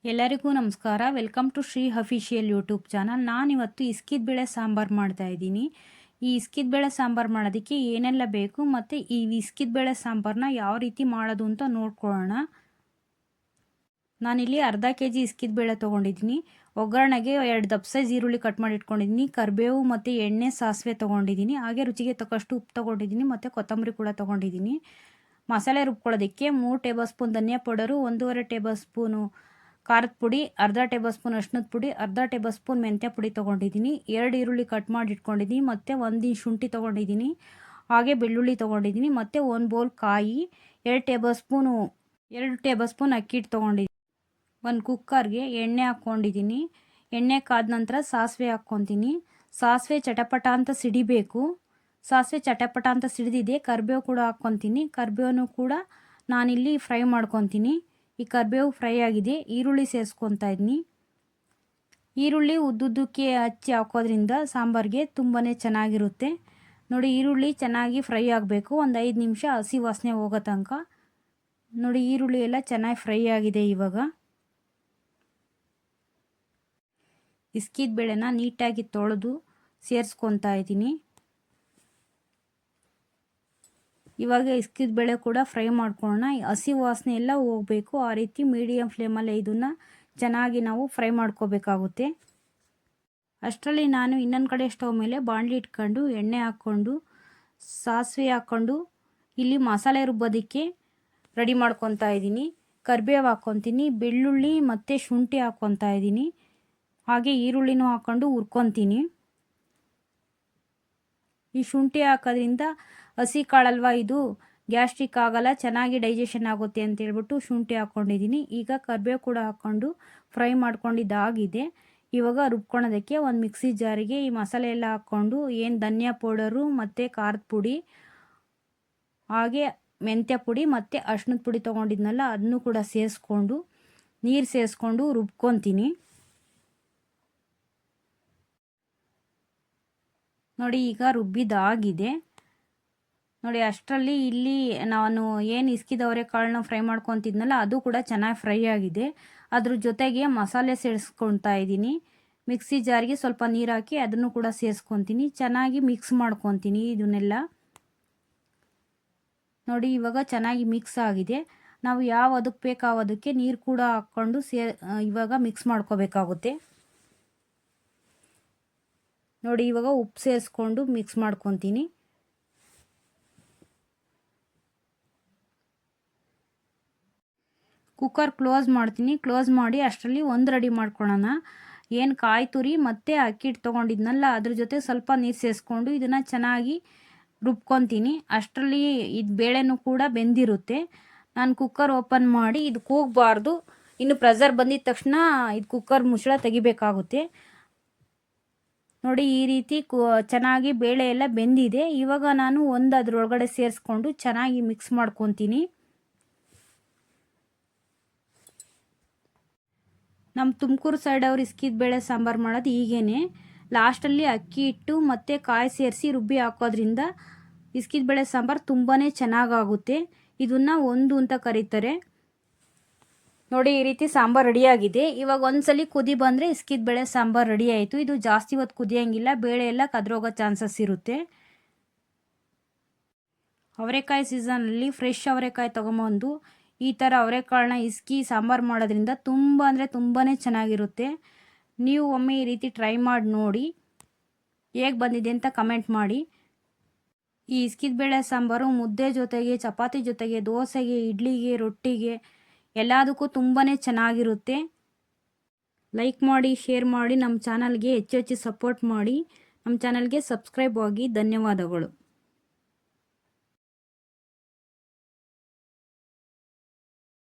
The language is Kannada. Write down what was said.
ಎಲ್ಲರಿಗೂ ನಮಸ್ಕಾರ. Welcome to Shri official YouTube channel. ನಾನಿವತ್ತು ಇಸ್ಕಿದ ಬೇಳೆ ಸಾಂಬಾರು ಮಾಡ್ತಾಯಿದ್ದೀನಿ. ಈ ಇಸ್ಕಿದ ಬೇಳೆ ಸಾಂಬಾರು ಮಾಡೋದಕ್ಕೆ ಏನೆಲ್ಲ ಬೇಕು ಮತ್ತು ಈ ಇಸ್ಕಿದ ಬೇಳೆ ಸಾಂಬಾರನ್ನ ಯಾವ ರೀತಿ ಮಾಡೋದು ಅಂತ ನೋಡ್ಕೊಳ್ಳೋಣ. ನಾನಿಲ್ಲಿ ಅರ್ಧ kg ಇಸ್ಕಿದ ಬೇಳೆ ತೊಗೊಂಡಿದ್ದೀನಿ. ಒಗ್ಗರಣೆಗೆ 2 ದಪ್ಪ ಸೈಜ್ ಈರುಳ್ಳಿ ಕಟ್ ಮಾಡಿ ಇಟ್ಕೊಂಡಿದ್ದೀನಿ. ಕರಿಬೇವು ಮತ್ತು ಎಣ್ಣೆ ಸಾಸಿವೆ ತೊಗೊಂಡಿದ್ದೀನಿ. ಹಾಗೆ ರುಚಿಗೆ ತಕ್ಕಷ್ಟು ಉಪ್ಪು ತೊಗೊಂಡಿದ್ದೀನಿ ಮತ್ತು ಕೊತ್ತಂಬರಿ ಕೂಡ ತೊಗೊಂಡಿದ್ದೀನಿ. ಮಸಾಲೆ ರುಬ್ಕೊಳ್ಳೋದಕ್ಕೆ 3 ಟೇಬಲ್ ಸ್ಪೂನ್ ಧನಿಯಾ ಪೌಡರು, 1.5 ಟೇಬಲ್ ಸ್ಪೂನು ಖಾರದ ಪುಡಿ, ಅರ್ಧ ಟೇಬಲ್ ಸ್ಪೂನ್ ಅರಿಶಿಣದ ಪುಡಿ, ಅರ್ಧ ಟೇಬಲ್ ಸ್ಪೂನ್ ಮೆಂತ್ಯ ಪುಡಿ ತೊಗೊಂಡಿದ್ದೀನಿ. 2 ಈರುಳ್ಳಿ ಕಟ್ ಮಾಡಿ ಇಟ್ಕೊಂಡಿದ್ದೀನಿ ಮತ್ತು 1 ಇಂಚ್ ಶುಂಠಿ ತೊಗೊಂಡಿದ್ದೀನಿ. ಹಾಗೆ ಬೆಳ್ಳುಳ್ಳಿ ತೊಗೊಂಡಿದ್ದೀನಿ ಮತ್ತು 1 ಬೌಲ್ ಕಾಯಿ, 2 ಟೇಬಲ್ ಸ್ಪೂನ್ ಅಕ್ಕಿ ಹಿಟ್ಟು ತೊಗೊಂಡಿದ್ದೀನಿ. ಒಂದು ಕುಕ್ಕರ್ಗೆ ಎಣ್ಣೆ ಹಾಕ್ಕೊಂಡಿದ್ದೀನಿ. ಎಣ್ಣೆ ಕಾದ ನಂತರ ಸಾಸಿವೆ ಹಾಕ್ಕೊತೀನಿ. ಸಾಸಿವೆ ಚಟಪಟ ಅಂತ ಸಿಡಿಬೇಕು. ಸಾಸಿವೆ ಚಟಪಟ ಅಂತ ಸಿಡಿದಿದೆ. ಕರಿಬೇವು ಕೂಡ ಹಾಕ್ಕೊತೀನಿ. ಕರಿಬೇವನ್ನು ಕೂಡ ನಾನಿಲ್ಲಿ ಫ್ರೈ ಮಾಡ್ಕೊತೀನಿ. ಈ ಕರಿಬೇವು ಫ್ರೈ ಆಗಿದೆ. ಈರುಳ್ಳಿ ಸೇರಿಸ್ಕೊತಾ ಇದ್ದೀನಿ. ಈರುಳ್ಳಿ ಉದ್ದುದ್ದಕ್ಕೆ ಹಚ್ಚಿ ಹಾಕೋದ್ರಿಂದ ಸಾಂಬಾರಿಗೆ ತುಂಬಾ ಚೆನ್ನಾಗಿರುತ್ತೆ. ನೋಡಿ, ಈರುಳ್ಳಿ ಚೆನ್ನಾಗಿ ಫ್ರೈ ಆಗಬೇಕು. ಒಂದು 5 ನಿಮಿಷ ಹಸಿ ವಾಸನೆ ಹೋಗೋ ತನಕ. ನೋಡಿ, ಈರುಳ್ಳಿ ಎಲ್ಲ ಚೆನ್ನಾಗಿ ಫ್ರೈ ಆಗಿದೆ. ಇವಾಗ ಇಸ್ಕಿದ ಬೇಳೆನ ನೀಟಾಗಿ ತೊಳೆದು ಸೇರಿಸ್ಕೊತಾ ಇದ್ದೀನಿ. ಇವಾಗ ಇಸ್ಕಿದ ಬೇಳೆ ಕೂಡ ಫ್ರೈ ಮಾಡ್ಕೊಳ್ಳೋಣ. ಹಸಿ ವಾಸನೆ ಎಲ್ಲ ಹೋಗಬೇಕು. ಆ ರೀತಿ ಮೀಡಿಯಮ್ ಫ್ಲೇಮಲ್ಲೇ ಇದನ್ನು ಚೆನ್ನಾಗಿ ನಾವು ಫ್ರೈ ಮಾಡ್ಕೋಬೇಕಾಗುತ್ತೆ. ಅಷ್ಟರಲ್ಲಿ ನಾನು ಇನ್ನೊಂದು ಕಡೆ ಸ್ಟವ್ ಮೇಲೆ ಬಾಣಲಿ ಇಟ್ಕೊಂಡು ಎಣ್ಣೆ ಹಾಕ್ಕೊಂಡು ಸಾಸಿವೆ ಹಾಕ್ಕೊಂಡು ಇಲ್ಲಿ ಮಸಾಲೆ ರುಬ್ಬೋದಕ್ಕೆ ರೆಡಿ ಮಾಡ್ಕೊತಾ ಇದ್ದೀನಿ. ಕರಿಬೇವು ಹಾಕ್ಕೊತೀನಿ, ಬೆಳ್ಳುಳ್ಳಿ ಮತ್ತು ಶುಂಠಿ ಹಾಕ್ಕೊತಾ ಇದ್ದೀನಿ. ಹಾಗೆ ಈರುಳ್ಳಿನೂ ಹಾಕ್ಕೊಂಡು ಹುರ್ಕೊತೀನಿ. ಈ ಶುಂಠಿ ಹಾಕೋದ್ರಿಂದ ಹಸಿ ಕಾಳಲ್ವ, ಇದು ಗ್ಯಾಸ್ಟ್ರಿಕ್ ಆಗಲ್ಲ, ಚೆನ್ನಾಗಿ ಡೈಜೆಷನ್ ಆಗುತ್ತೆ ಅಂತ ಹೇಳ್ಬಿಟ್ಟು ಶುಂಠಿ ಹಾಕ್ಕೊಂಡಿದ್ದೀನಿ. ಈಗ ಕರಿಬೇವು ಕೂಡ ಹಾಕ್ಕೊಂಡು ಫ್ರೈ ಮಾಡ್ಕೊಂಡಿದ್ದಾಗಿದೆ. ಇವಾಗ ರುಬ್ಕೊಳೋದಕ್ಕೆ ಒಂದು ಮಿಕ್ಸಿ ಜಾರಿಗೆ ಈ ಮಸಾಲೆ ಎಲ್ಲ ಹಾಕ್ಕೊಂಡು ಏನು ಧನಿಯಾ ಪೌಡರು ಮತ್ತು ಖಾರದ ಪುಡಿ, ಹಾಗೆ ಮೆಂತ್ಯ ಪುಡಿ ಮತ್ತು ಅರಿಶಿಣದ ಪುಡಿ ತೊಗೊಂಡಿದ್ನಲ್ಲ ಅದನ್ನು ಕೂಡ ಸೇರಿಸ್ಕೊಂಡು ನೀರು ಸೇರಿಸ್ಕೊಂಡು ರುಬ್ಕೊತೀನಿ. ನೋಡಿ, ಈಗ ರುಬ್ಬಿದಾಗಿದೆ. ನೋಡಿ, ಅಷ್ಟರಲ್ಲಿ ಇಲ್ಲಿ ನಾನು ಏನು ಇಸ್ಕಿದ ಅವರೆಕಾಳನ್ನ ಫ್ರೈ ಮಾಡ್ಕೊತಿದ್ನಲ್ಲ ಅದು ಕೂಡ ಚೆನ್ನಾಗಿ ಫ್ರೈ ಆಗಿದೆ. ಅದ್ರ ಜೊತೆಗೆ ಮಸಾಲೆ ಸೇರಿಸ್ಕೊತಾ ಇದ್ದೀನಿ. ಮಿಕ್ಸಿ ಜಾರಿಗೆ ಸ್ವಲ್ಪ ನೀರು ಹಾಕಿ ಅದನ್ನು ಕೂಡ ಸೇರಿಸ್ಕೊತೀನಿ. ಚೆನ್ನಾಗಿ ಮಿಕ್ಸ್ ಮಾಡ್ಕೊತೀನಿ ಇದನ್ನೆಲ್ಲ. ನೋಡಿ, ಇವಾಗ ಚೆನ್ನಾಗಿ ಮಿಕ್ಸ್ ಆಗಿದೆ. ನಾವು ಯಾವ ಅದಕ್ಕೆ ಬೇಕಾವ ಅದಕ್ಕೆ ನೀರು ಕೂಡ ಹಾಕ್ಕೊಂಡು ಇವಾಗ ಮಿಕ್ಸ್ ಮಾಡ್ಕೋಬೇಕಾಗುತ್ತೆ. ನೋಡಿ, ಇವಾಗ ಉಪ್ಪು ಸೇರಿಸ್ಕೊಂಡು ಮಿಕ್ಸ್ ಮಾಡ್ಕೊತೀನಿ. ಕುಕ್ಕರ್ ಕ್ಲೋಸ್ ಮಾಡ್ತೀನಿ. ಕ್ಲೋಸ್ ಮಾಡಿ ಅಷ್ಟರಲ್ಲಿ ಒಂದು ರೆಡಿ ಮಾಡ್ಕೊಳ್ಳೋಣ. ಏನು ಕಾಯಿ ತುರಿ ಮತ್ತು ಅಕ್ಕಿ ಹಿಟ್ಟು ತೊಗೊಂಡಿದ್ನಲ್ಲ ಅದ್ರ ಜೊತೆ ಸ್ವಲ್ಪ ನೀರು ಸೇರಿಸ್ಕೊಂಡು ಇದನ್ನು ಚೆನ್ನಾಗಿ ರುಬ್ಕೊತೀನಿ. ಅಷ್ಟರಲ್ಲಿ ಇದು ಬೇಳೆನೂ ಕೂಡ ಬೆಂದಿರುತ್ತೆ. ನಾನು ಕುಕ್ಕರ್ ಓಪನ್ ಮಾಡಿ ಇದು ಕೂಗಬಾರ್ದು, ಇನ್ನು ಪ್ರೆಷರ್ ಬಂದಿದ ತಕ್ಷಣ ಇದು ಕುಕ್ಕರ್ ಮುಚ್ಚಳ ತೆಗಿಬೇಕಾಗುತ್ತೆ. ನೋಡಿ, ಈ ರೀತಿ ಚೆನ್ನಾಗಿ ಬೇಳೆ ಎಲ್ಲ ಬೆಂದಿದೆ. ಇವಾಗ ನಾನು ಅದರೊಳಗಡೆ ಸೇರಿಸ್ಕೊಂಡು ಚೆನ್ನಾಗಿ ಮಿಕ್ಸ್ ಮಾಡ್ಕೊತೀನಿ. ನಮ್ಮ ತುಮಕೂರು ಸೈಡ್ ಅವ್ರು ಇಸ್ಕಿದ ಬೇಳೆ ಸಾಂಬಾರು ಮಾಡೋದು ಹೀಗೇನೆ. ಲಾಸ್ಟಲ್ಲಿ ಅಕ್ಕಿ ಹಿಟ್ಟು ಮತ್ತು ಕಾಯಿ ಸೇರಿಸಿ ರುಬ್ಬಿ ಹಾಕೋದ್ರಿಂದ ಇಸ್ಕಿದ ಬೇಳೆ ಸಾಂಬಾರು ತುಂಬಾ ಚೆನ್ನಾಗಾಗುತ್ತೆ. ಇದನ್ನು ಒಂದು ಅಂತ ಕರೀತಾರೆ. ನೋಡಿ, ಈ ರೀತಿ ಸಾಂಬಾರು ರೆಡಿಯಾಗಿದೆ. ಇವಾಗ ಒಂದ್ಸಲಿ ಕುದಿ ಬಂದರೆ ಇಸ್ಕಿದ ಬೇಳೆ ಸಾಂಬಾರು ರೆಡಿ ಆಯಿತು. ಇದು ಜಾಸ್ತಿ ಹೊತ್ತು ಕುದಿಯೋಂಗಿಲ್ಲ, ಬೇಳೆ ಎಲ್ಲ ಕದ್ರೋಗೋ ಚಾನ್ಸಸ್ ಇರುತ್ತೆ. ಅವರೆಕಾಯಿ ಸೀಸನಲ್ಲಿ ಫ್ರೆಶ್ ಅವರೆಕಾಯಿ ತೊಗೊಂಬಂದು ಈ ಥರ ಅವರೆಕಾಳನ್ನ ಇಸ್ಕಿ ಸಾಂಬಾರು ಮಾಡೋದ್ರಿಂದ ತುಂಬ ಅಂದರೆ ತುಂಬಾ ಚೆನ್ನಾಗಿರುತ್ತೆ. ನೀವು ಒಮ್ಮೆ ಈ ರೀತಿ ಟ್ರೈ ಮಾಡಿ ನೋಡಿ, ಹೇಗೆ ಬಂದಿದೆ ಅಂತ ಕಮೆಂಟ್ ಮಾಡಿ. ಈ ಇಸ್ಕಿದ ಬೇಳೆ ಸಾಂಬಾರು ಮುದ್ದೆ ಜೊತೆಗೆ, ಚಪಾತಿ ಜೊತೆಗೆ, ದೋಸೆಗೆ, ಇಡ್ಲಿಗೆ, ರೊಟ್ಟಿಗೆ ಎಲ್ಲದಕ್ಕೂ ತುಂಬಾ ಚೆನ್ನಾಗಿರುತ್ತೆ. ಲೈಕ್ ಮಾಡಿ, ಶೇರ್ ಮಾಡಿ, ನಮ್ಮ ಚಾನಲ್ಗೆ ಹೆಚ್ಚು ಹೆಚ್ಚು ಸಪೋರ್ಟ್ ಮಾಡಿ. ನಮ್ಮ ಚಾನಲ್ಗೆ ಸಬ್ಸ್ಕ್ರೈಬ್ ಆಗಿ. ಧನ್ಯವಾದಗಳು.